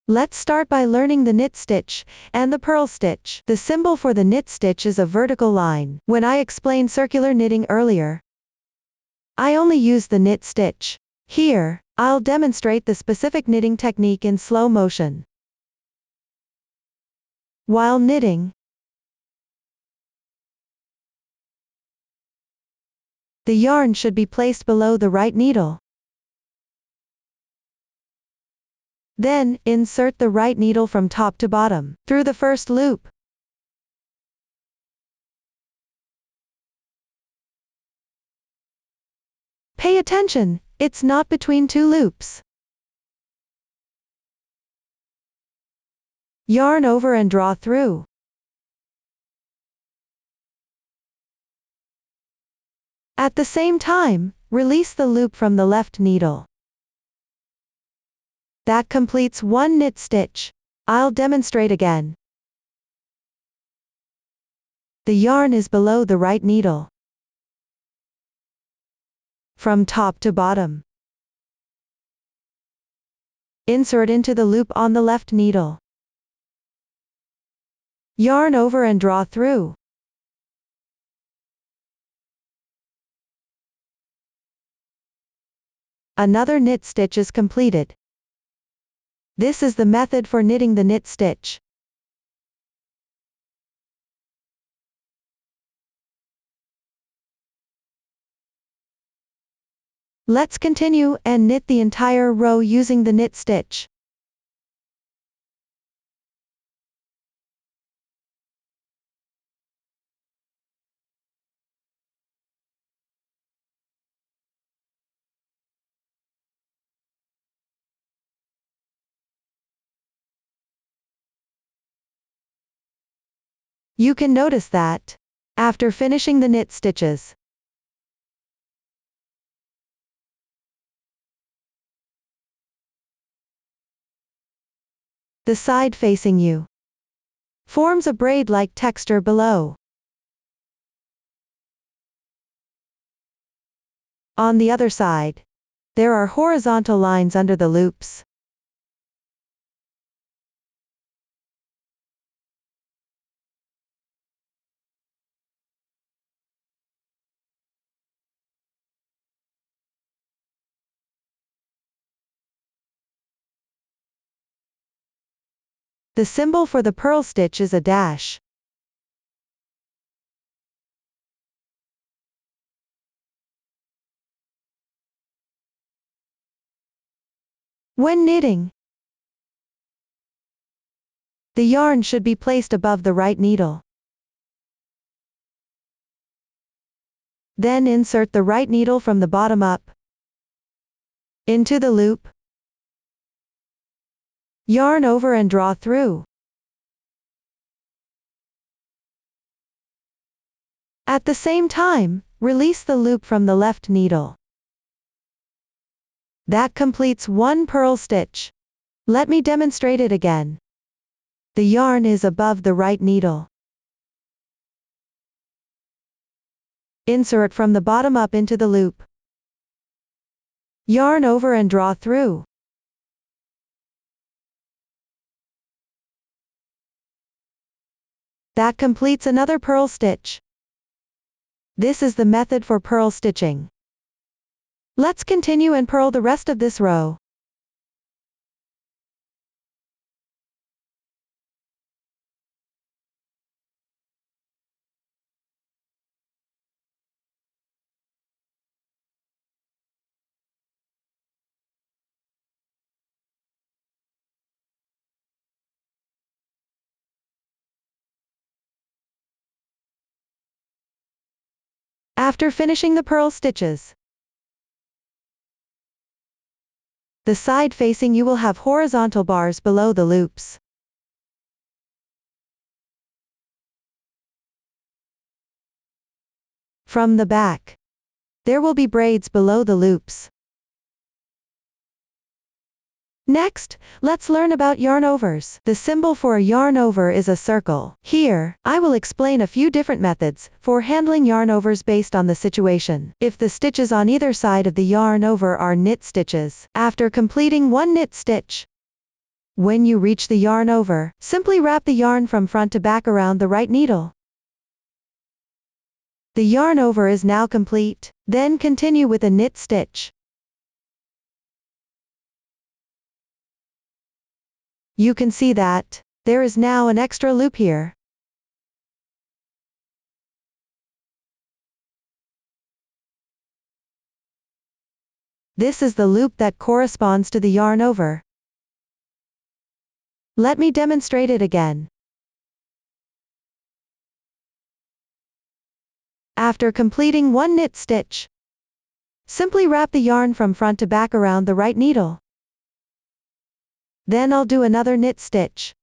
Let's start by learning the knit stitch and the purl stitch. The symbol for the knit stitch is a vertical line. When I explained circular knitting earlier, I only used the knit stitch. Here, I'll demonstrate the specific knitting technique in slow motion. While knitting, the yarn should be placed below the right needle. Then, insert the right needle from top to bottom, through the first loop. Pay attention, it's not between two loops. Yarn over and draw through. At the same time, release the loop from the left needle. That completes one knit stitch. I'll demonstrate again. The yarn is below the right needle. From top to bottom. Insert into the loop on the left needle. Yarn over and draw through. Another knit stitch is completed. This is the method for knitting the knit stitch. Let's continue and knit the entire row using the knit stitch. You can notice that, after finishing the knit stitches, the side facing you forms a braid-like texture below. On the other side, there are horizontal lines under the loops. The symbol for the purl stitch is a dash. When knitting, the yarn should be placed above the right needle. Then insert the right needle from the bottom up into the loop. Yarn over and draw through. At the same time, release the loop from the left needle. That completes one purl stitch. Let me demonstrate it again. The yarn is above the right needle. Insert from the bottom up into the loop. Yarn over and draw through. That completes another purl stitch. This is the method for purl stitching. Let's continue and purl the rest of this row. After finishing the purl stitches, the side facing you will have horizontal bars below the loops. From the back, there will be braids below the loops. Next, let's learn about yarnovers. The symbol for a yarnover is a circle. Here, I will explain a few different methods for handling yarnovers based on the situation. If the stitches on either side of the yarn over are knit stitches, after completing one knit stitch, When you reach the yarn over, simply wrap the yarn from front to back around the right needle. The yarn over is now complete. Then continue with a knit stitch. You can see that there is now an extra loop here. This is the loop that corresponds to the yarn over. Let me demonstrate it again. After completing one knit stitch, simply wrap the yarn from front to back around the right needle. Then I'll do another knit stitch.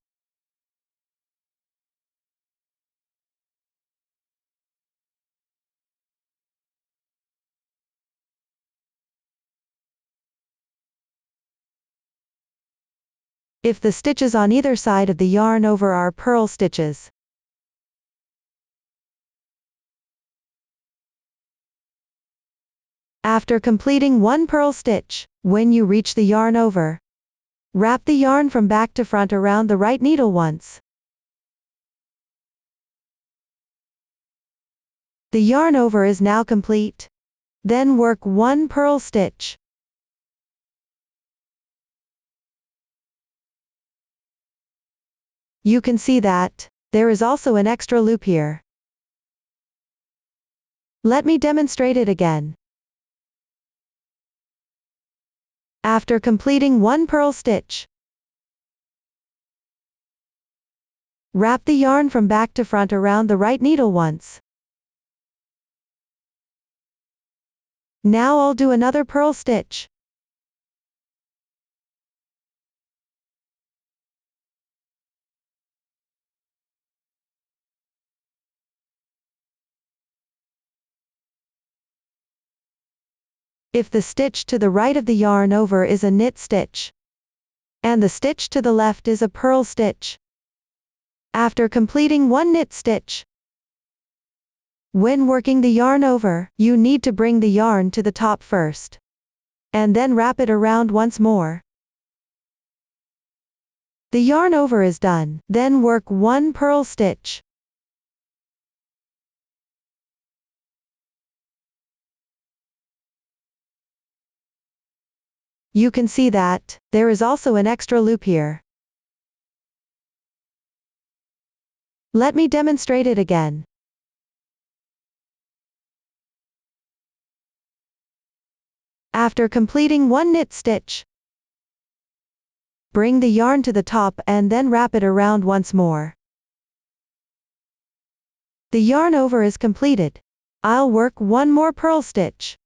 If the stitches on either side of the yarn over are purl stitches, after completing one purl stitch, when you reach the yarn over, wrap the yarn from back to front around the right needle once. The yarn over is now complete. Then work one purl stitch. You can see that there is also an extra loop here. Let me demonstrate it again. After completing one purl stitch, wrap the yarn from back to front around the right needle once. Now I'll do another purl stitch. If the stitch to the right of the yarn over is a knit stitch, and the stitch to the left is a purl stitch, after completing one knit stitch, when working the yarn over, you need to bring the yarn to the top first, and then wrap it around once more. The yarn over is done. Then work one purl stitch. You can see that there is also an extra loop here. Let me demonstrate it again. After completing one knit stitch, bring the yarn to the top and then wrap it around once more. The yarn over is completed. I'll work one more purl stitch.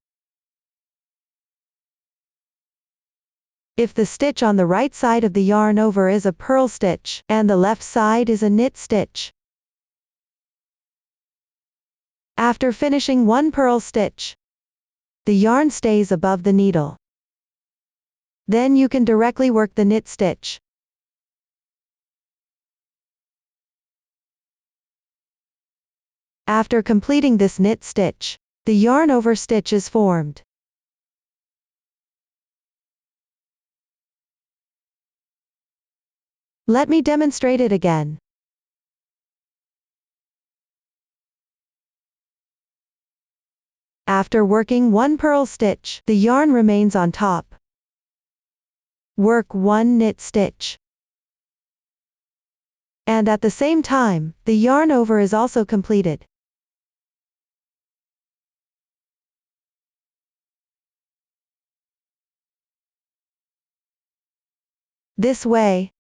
If the stitch on the right side of the yarn over is a purl stitch, and the left side is a knit stitch, after finishing one purl stitch, the yarn stays above the needle. Then you can directly work the knit stitch. After completing this knit stitch, the yarn over stitch is formed. Let me demonstrate it again. After working one purl stitch, the yarn remains on top. Work one knit stitch. And at the same time, the yarn over is also completed. This way,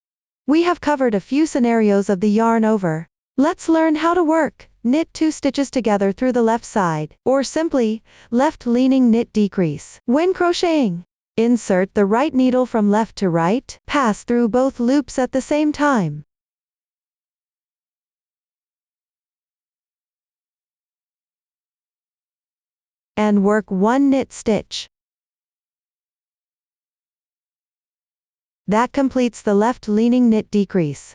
we have covered a few scenarios of the yarn over. Let's learn how to work. Knit 2 stitches together through the left side, or simply, left leaning knit decrease. When crocheting, insert the right needle from left to right, pass through both loops at the same time. And work one knit stitch. That completes the left leaning knit decrease.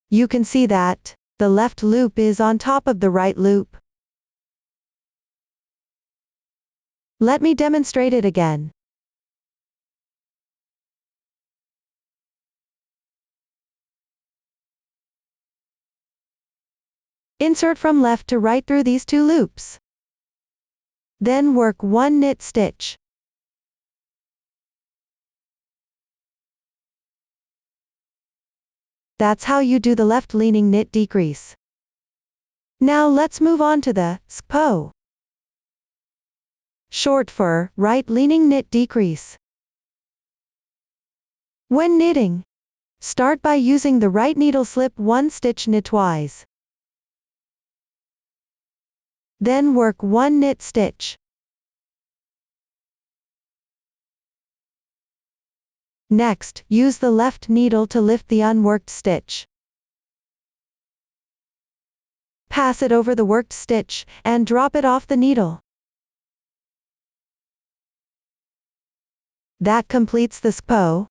You can see that the left loop is on top of the right loop. Let me demonstrate it again. Insert from left to right through these 2 loops. Then work 1 knit stitch. That's how you do the left-leaning knit decrease. Now let's move on to the SPO. Short for right-leaning knit decrease. When knitting, start by using the right needle, slip 1 stitch knitwise. Then work 1 knit stitch. Next, use the left needle to lift the unworked stitch. Pass it over the worked stitch, and drop it off the needle. That completes the SPO.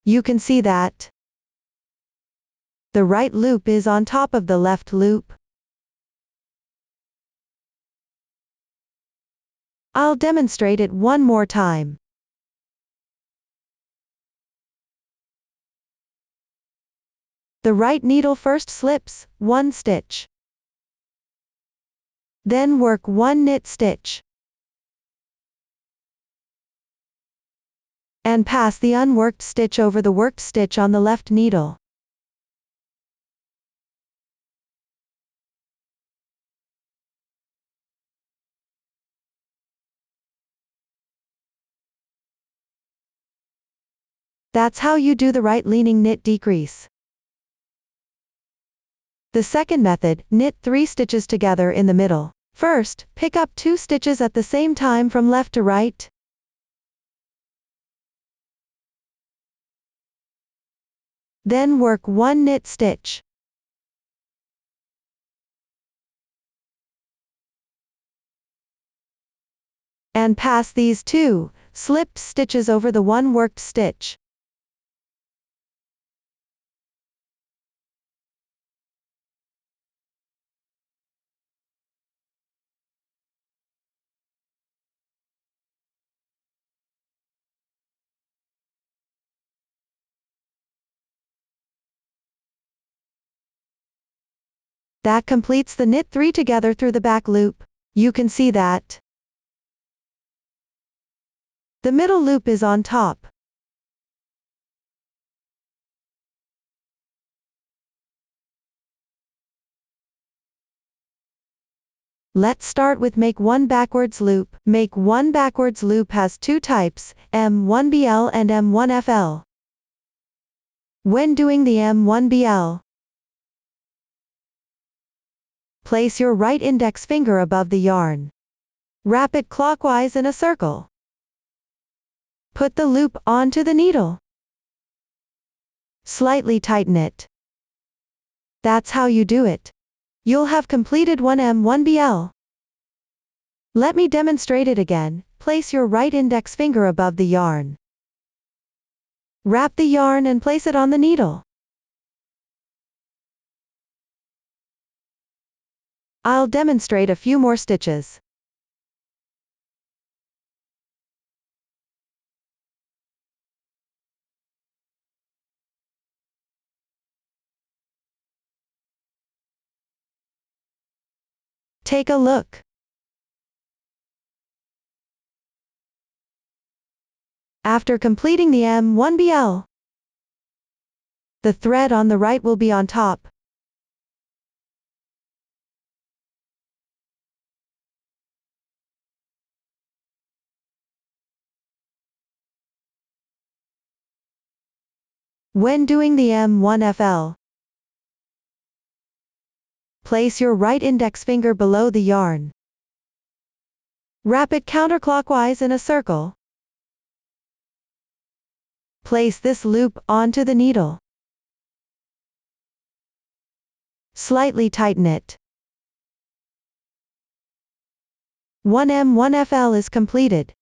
You can see that the right loop is on top of the left loop. I'll demonstrate it one more time. The right needle first slips 1 stitch. Then work 1 knit stitch. And pass the unworked stitch over the worked stitch on the left needle. That's how you do the right-leaning knit decrease. The second method, knit 3 stitches together in the middle. First, pick up 2 stitches at the same time from left to right. Then work 1 knit stitch. And pass these 2 slipped stitches over the 1 worked stitch. That completes the knit 3 together through the back loop. You can see that the middle loop is on top. Let's start with make 1 backwards loop. Make 1 backwards loop has 2 types, M1BL and M1FL. When doing the M1BL, place your right index finger above the yarn. Wrap it clockwise in a circle. Put the loop onto the needle. Slightly tighten it. That's how you do it. You'll have completed 1 M1BL. Let me demonstrate it again. Place your right index finger above the yarn. Wrap the yarn and place it on the needle. I'll demonstrate a few more stitches. Take a look. After completing the M1BL, the thread on the right will be on top. When doing the M1FL, place your right index finger below the yarn. Wrap it counterclockwise in a circle. Place this loop onto the needle. Slightly tighten it. 1 M1FL is completed.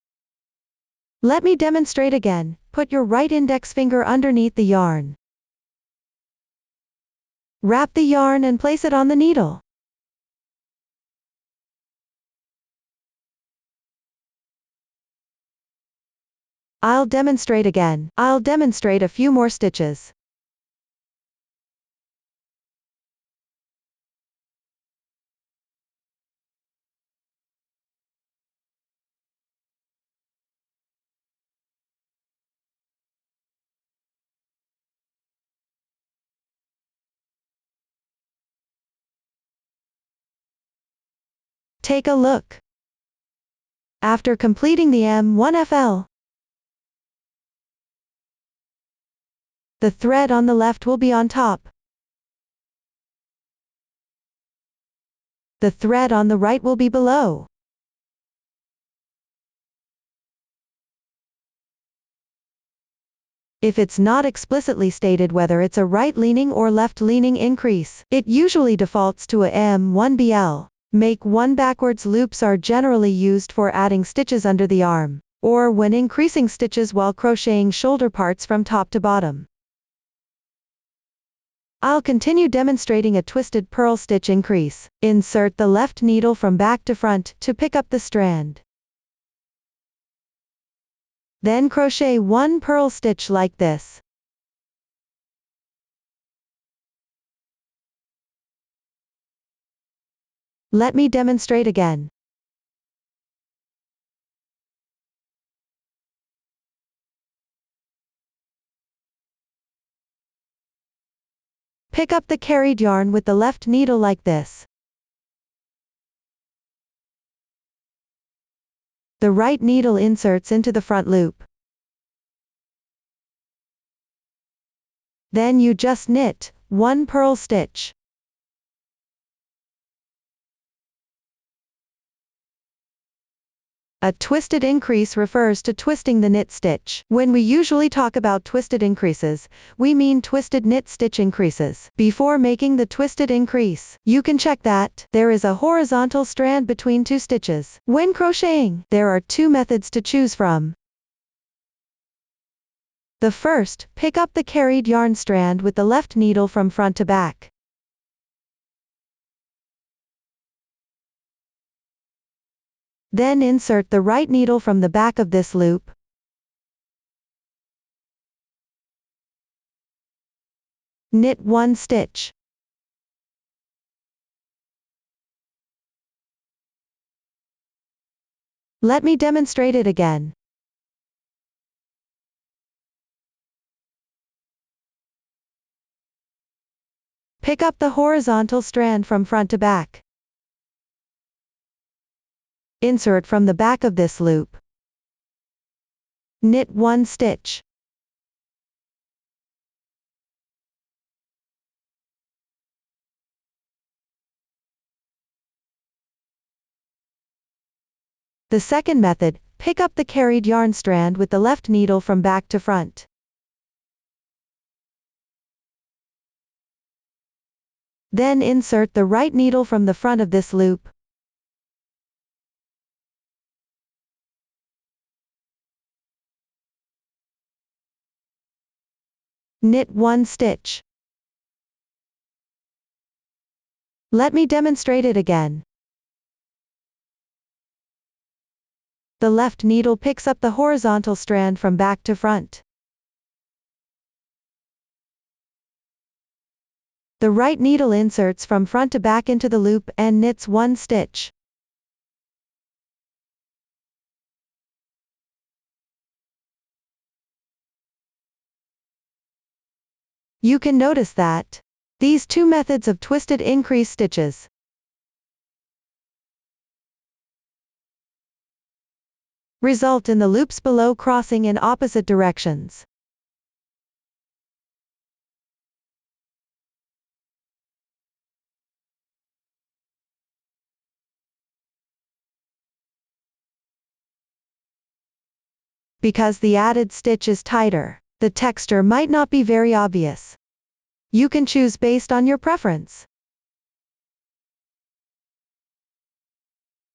Let me demonstrate again. Put your right index finger underneath the yarn. Wrap the yarn and place it on the needle. I'll demonstrate again. I'll demonstrate a few more stitches. Take a look. After completing the M1FL, the thread on the left will be on top. The thread on the right will be below. If it's not explicitly stated whether it's a right-leaning or left-leaning increase, it usually defaults to a M1BL. Make 1 backwards loops are generally used for adding stitches under the arm, or when increasing stitches while crocheting shoulder parts from top to bottom. I'll continue demonstrating a twisted purl stitch increase. Insert the left needle from back to front to pick up the strand. Then crochet 1 purl stitch like this. Let me demonstrate again. Pick up the carried yarn with the left needle like this. The right needle inserts into the front loop. Then you just knit 1 purl stitch. A twisted increase refers to twisting the knit stitch. When we usually talk about twisted increases, we mean twisted knit stitch increases. Before making the twisted increase, you can check that there is a horizontal strand between 2 stitches. When crocheting, there are 2 methods to choose from. The first, pick up the carried yarn strand with the left needle from front to back. Then insert the right needle from the back of this loop. Knit 1 stitch. Let me demonstrate it again. Pick up the horizontal strand from front to back. Insert from the back of this loop. Knit 1 stitch. The second method, pick up the carried yarn strand with the left needle from back to front. Then insert the right needle from the front of this loop. Knit 1 stitch. Let me demonstrate it again. The left needle picks up the horizontal strand from back to front. The right needle inserts from front to back into the loop and knits 1 stitch. You can notice that these 2 methods of twisted increase stitches result in the loops below crossing in opposite directions. Because the added stitch is tighter, the texture might not be very obvious. You can choose based on your preference.